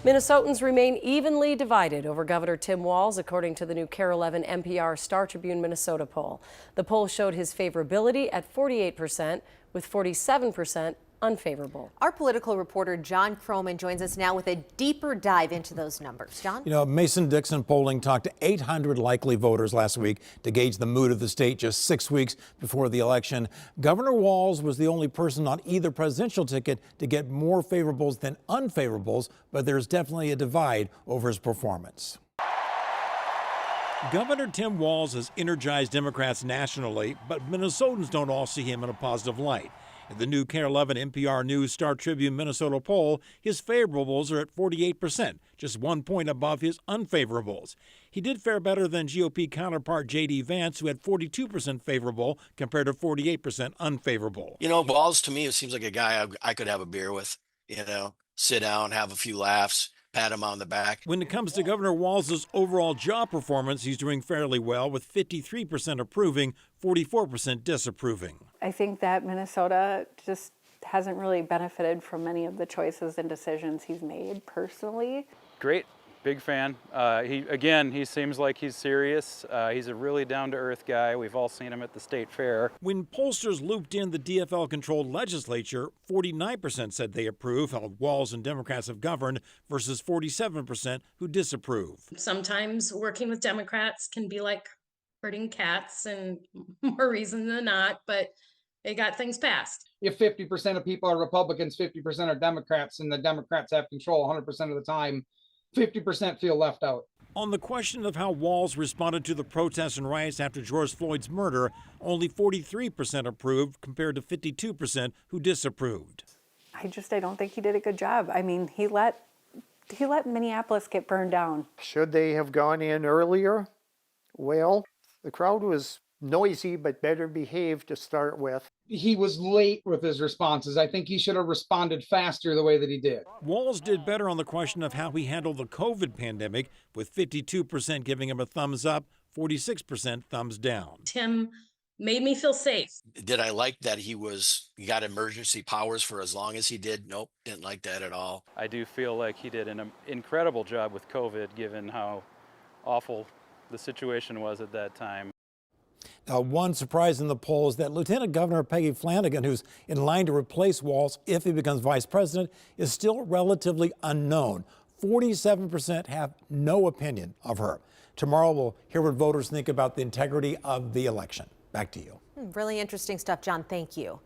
Minnesotans remain evenly divided over Governor Tim Walz, according to the new KARE 11 NPR Star Tribune Minnesota poll. The poll showed his favorability at 48%, with 47% unfavorable. Our political reporter John Croman joins us now with a deeper dive into those numbers. John? Mason-Dixon polling talked to 800 likely voters last week to gauge the mood of the state just 6 weeks before the election. Governor Walz was the only person on either presidential ticket to get more favorables than unfavorables, but there's definitely a divide over his performance. Governor Tim Walz has energized Democrats nationally, but Minnesotans don't all see him in a positive light. In the new KARE 11 NPR News Star Tribune Minnesota poll, his favorables are at 48%, just 1 point above his unfavorables. He did fare better than GOP counterpart J.D. Vance, who had 42% favorable compared to 48% unfavorable. Walz to me, it seems like a guy I could have a beer with, sit down, have a few laughs, pat him on the back. When it comes to Governor Walz's overall job performance, he's doing fairly well, with 53% approving, 44% disapproving. I think that Minnesota just hasn't really benefited from many of the choices and decisions he's made personally. Great, big fan. He seems like he's serious. He's a really down-to-earth guy. We've all seen him at the state fair. When pollsters looped in the DFL-controlled legislature, 49% said they approve how Walz and Democrats have governed versus 47% who disapprove. Sometimes working with Democrats can be like herding cats, and more reason than not, but they got things passed. If 50% of people are Republicans, 50% are Democrats, and the Democrats have control 100% of the time, 50% feel left out. On the question of how Walz responded to the protests and riots after George Floyd's murder, only 43% approved compared to 52% who disapproved. I don't think he did a good job. I mean, he let Minneapolis get burned down. Should they have gone in earlier? Well, the crowd was noisy but better behaved to start with. He was late with his responses. I think he should have responded faster the way that he did. Walz did better on the question of how he handled the COVID pandemic, with 52% giving him a thumbs up, 46% thumbs down. Tim made me feel safe. Did I like that he got emergency powers for as long as he did? Nope, didn't like that at all. I do feel like he did an incredible job with COVID, given how awful the situation was at that time. Now, one surprise in the poll is that Lieutenant Governor Peggy Flanagan, who's in line to replace Walz if he becomes vice president, is still relatively unknown. 47% have no opinion of her. Tomorrow, we'll hear what voters think about the integrity of the election. Back to you. Really interesting stuff, John. Thank you.